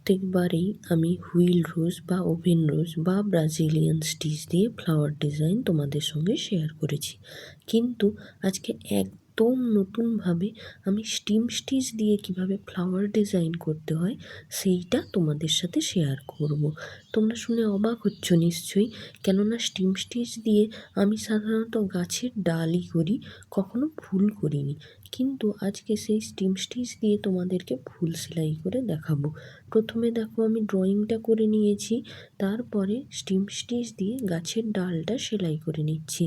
প্রত্যেকবারেই আমি হুইল রোজ বা ওভেন রোজ বা ব্রাজিলিয়ান স্টিচ দিয়ে ফ্লাওয়ার ডিজাইন তোমাদের সঙ্গে শেয়ার করেছি, কিন্তু আজকে একদম নতুনভাবে আমি স্টিম স্টিচ দিয়ে কিভাবে ফ্লাওয়ার ডিজাইন করতে হয় সেইটা তোমাদের সাথে শেয়ার করব। তোমরা শুনে অবাক হচ্ছ নিশ্চয়ই, কেননা স্টিম স্টিচ দিয়ে আমি সাধারণত গাছের ডালই করি, কখনো ফুল করিনি। কিন্তু আজকে সেই স্টিম স্টিচ দিয়ে তোমাদেরকে ফুল সেলাই করে দেখাবো। প্রথমে দেখো আমি ড্রয়িংটা করে নিয়েছি, তারপরে স্টিম স্টিচ দিয়ে গাছের ডালটা সেলাই করে নিচ্ছি।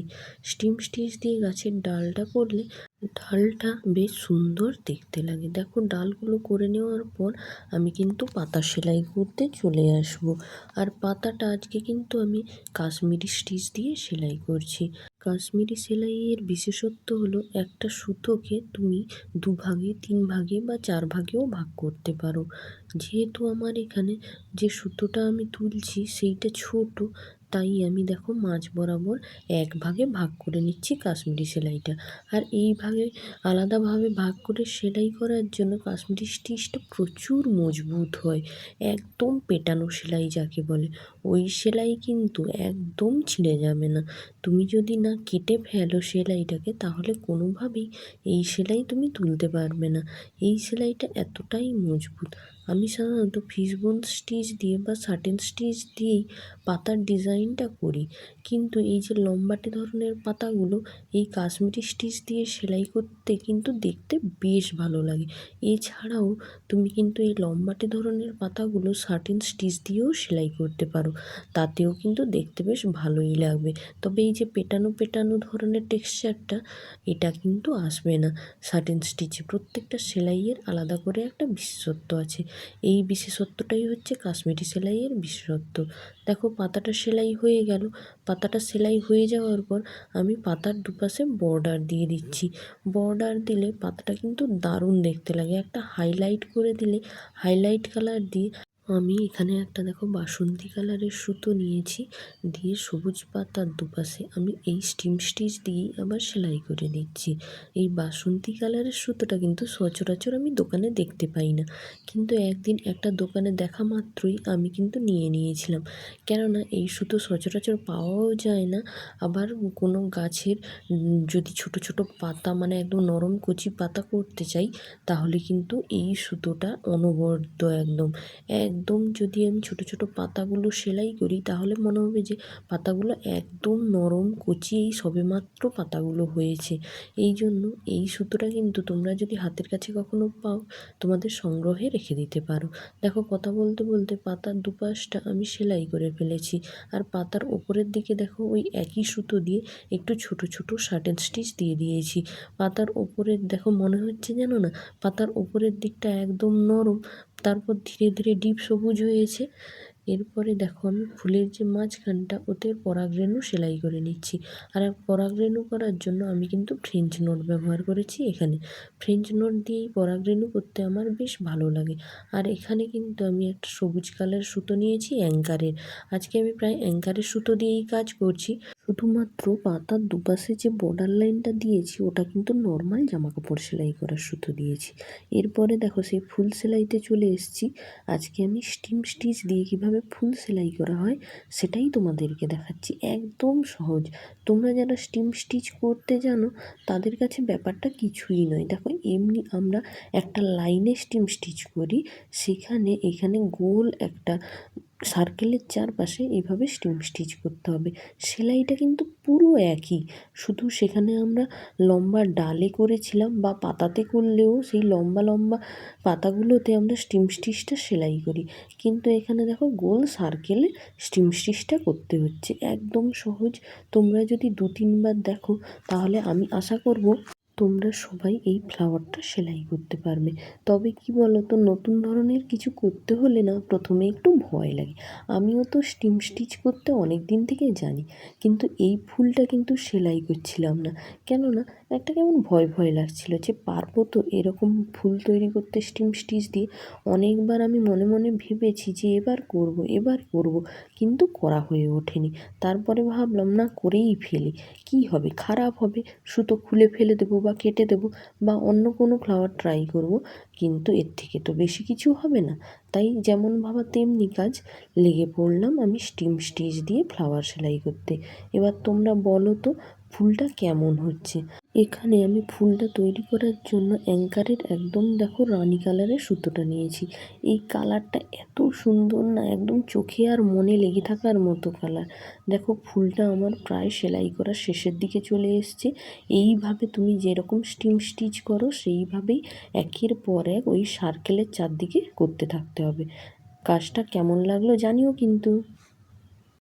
স্টিম স্টিচ দিয়ে গাছের ডালটা করলে ডালটা বেশ সুন্দর দেখতে লাগে। দেখো ডালগুলো করে নেওয়ার পর আমি কিন্তু পাতা সেলাই করতে চলে আসবো। আর পাতাটা আজকে কিন্তু আমি কাশ্মীরি স্টিচ দিয়ে সেলাই করছি। কাশ্মীরি সেলাইয়ের বিশেষত্ব হলো একটা সুতোকে তুমি 2 ভাগে, 3 ভাগে বা 4 ভাগেও ভাগ করতে পারো। যেহেতু আমার এখানে যে সুতোটা আমি তুলছি সেইটা ছোট, তাই আমি দেখো মাঝ বরাবর 1 ভাগে ভাগ করে নিচ্ছি কাশ্মীরি সেলাইটা। আর এইভাবে আলাদাভাবে ভাগ করে সেলাই করার জন্য কাশ্মীরি স্টিচটা প্রচুর মজবুত হয়, একদম পেটানো সেলাই যাকে বলে। ওই সেলাই কিন্তু একদম ছিঁড়ে যাবে না। তুমি যদি না কেটে ফেলো সেলাইটাকে, তাহলে কোনোভাবেই এই সেলাই তুমি তুলতে পারবে না। এই সেলাইটা এতটাই মজবুত। আমি সাধারণত ফিশবোন স্টিচ দিয়ে বা সাটেন স্টিচ দিয়েই পাতার ডিজাইনটা করি, কিন্তু এই যে লম্বাটে ধরনের পাতাগুলো এই কাশ্মীরি স্টিচ দিয়ে সেলাই করতে কিন্তু দেখতে বেশ ভালো লাগে। এছাড়াও তুমি কিন্তু এই লম্বাটে ধরনের পাতাগুলো সাটেন স্টিচ দিয়েও সেলাই করতে পারো, তাতেও কিন্তু দেখতে বেশ ভালোই লাগবে। তবে এই যে পেটানো পেটানো ধরনের টেক্সচারটা, এটা কিন্তু আসবে না সাটেন স্টিচে। প্রত্যেকটা সেলাইয়ের আলাদা করে একটা বিশেষত্ব আছে, এই বিশেষত্বটাই হচ্ছে কাশ্মীরি সেলাইয়ের বিশেষত্ব। দেখো পাতাটা সেলাই হয়ে গেল। পাতাটা সেলাই হয়ে যাওয়ার পর আমি পাতার দুপাশে বর্ডার দিয়ে দিচ্ছি। বর্ডার দিলে পাতাটা কিন্তু দারুণ দেখতে লাগে। একটা হাইলাইট করে দিলে, হাইলাইট কালার দিয়ে আমি এখানে একটা দেখো বাসন্তী কালারের সুতো নিয়েছি, দিয়ে সবুজ পাতার দুপাশে আমি এই স্টিম স্টিচ দিয়েই আবার সেলাই করে দিচ্ছি। এই বাসন্তী কালারের সুতোটা কিন্তু সচরাচর আমি দোকানে দেখতে পাই না, কিন্তু একদিন একটা দোকানে দেখা মাত্রই আমি কিন্তু নিয়ে নিয়েছিলাম, কেননা এই সুতো সচরাচর পাওয়াও যায় না। আবার কোনো গাছের যদি ছোট ছোট পাতা, মানে একদম নরম কচি পাতা করতে চাই, তাহলে কিন্তু এই সুতোটা অনবদ্য একদম। একদম যদি আমি ছোট ছোট পাতাগুলো সেলাই করি, তাহলে মনে হবে যে পাতাগুলো একদম নরম কচি, এই সবেমাত্র পাতাগুলো হয়েছে। এই জন্য এই সুতোটা কিন্তু তোমরা যদি হাতের কাছে কখনো পাও, তোমাদের সংগ্রহে রেখে দিতে পারো। দেখো কথা বলতে বলতে পাতার দুপাশটা আমি সেলাই করে ফেলেছি। আর পাতার ওপরের দিকে দেখো ওই একই সুতো দিয়ে একটু ছোট ছোট সাটেন স্টিচ দিয়ে দিয়েছি। পাতার ওপরের দেখো মনে হচ্ছে যেন না পাতার ওপরের দিকটা একদম নরম, তারপর ধীরে ধীরে ডিপ সবুজ হয়েছে। এরপরে দেখো আমি ফুলের যে মাঝখানটা, ওতে পরাগরেণু সেলাই করে নিচ্ছি। আর পরাগরেণু করার জন্য আমি কিন্তু ফ্রেঞ্চ নোট ব্যবহার করেছি এখানে। ফ্রেঞ্চ নোট দিয়েই পরাগরেণু করতে আমার বেশ ভালো লাগে। আর এখানে কিন্তু আমি একটা সবুজ কালার সুতো নিয়েছি অ্যাঙ্কারের। আজকে আমি প্রায় অ্যাঙ্কারের সুতো দিয়েই কাজ করছি। শুধুমাত্র পাতার দুপাশে যে বর্ডার লাইনটা দিয়েছি, ওটা কিন্তু নর্মাল জামাকাপড় সেলাই করার সুতো দিয়েছি। এরপরে দেখো সেই ফুল সেলাইতে চলে এসেছি। আজকে আমি স্টিম স্টিচ দিয়ে কীভাবে ফুল সেলাই করা হয় সেটাই তোমাদেরকে দেখাচ্ছি, একদম সহজ। তোমরা যারা স্টিম স্টিচ করতে জানো, তাদের কাছে ব্যাপারটা কিছুই নয়। দেখো এমনি আমরা একটা লাইনে স্টিম স্টিচ করি, সেখানে এখানে গোল একটা সার্কেলের চারপাশে এইভাবে স্টিম স্টিচ করতে হবে। সেলাইটা কিন্তু পুরো একই, শুধু সেখানে আমরা লম্বা ডালে করেছিলাম বা পাতাতে করলেও সেই লম্বা লম্বা পাতাগুলোতে আমরা স্টিম স্টিচটা সেলাই করি, কিন্তু এখানে দেখো গোল সার্কেলে স্টিম স্টিচটা করতে হচ্ছে। একদম সহজ। তোমরা যদি 2-3 বার দেখো, তাহলে আমি আশা করব তোমরা সবাই এই ফ্লাওয়ারটা সেলাই করতে পারবে। তবে কি বলো তো, নতুন ধরনের কিছু করতে হলে না প্রথমে একটু ভয় লাগে। আমিও তো স্টিম স্টিচ করতে অনেক দিন থেকেই জানি, কিন্তু এই ফুলটা কিন্তু সেলাই করছিলাম না, কেননা একটা কেমন ভয় ভয় লাগছিল যে পারবো তো এরকম ফুল তৈরি করতে স্টিম স্টিচ দিয়ে। অনেকবার আমি মনে মনে ভেবেছি যে এবার করব, কিন্তু করা হয়ে ওঠেনি। তারপরে ভাবলাম না, করেই ফেলি, কি হবে, খারাপ হবে, সুতো খুলে ফেলে দেবো বা কেটে দেবো বা অন্য কোনো ফ্লাওয়ার ট্রাই করব, কিন্তু এর থেকে তো বেশি কিছু হবে না। তাই যেমন ভাবা তেমনি কাজ, লেগে পড়লাম আমি স্টিম স্টিচ দিয়ে ফ্লাওয়ার সেলাই করতে। এবার তোমরা বলো তো ফুলটা কেমন হচ্ছে। এখানে আমি ফুলটা তৈরি করার জন্য অ্যাঙ্কারের একদম দেখো রানি কালারের সুতোটা নিয়েছি। এই কালারটা এত সুন্দর না, একদম চোখে আর মনে লেগে থাকার মতো কালার। দেখো ফুলটা আমার প্রায় সেলাই করার শেষের দিকে চলে এসছে। এইভাবে তুমি যেরকম স্টিম স্টিচ করো সেইভাবেই একের পর এক ওই সার্কেলের চারদিকে করতে থাকতে হবে। কাজটা কেমন লাগলো জানিও কিন্তু।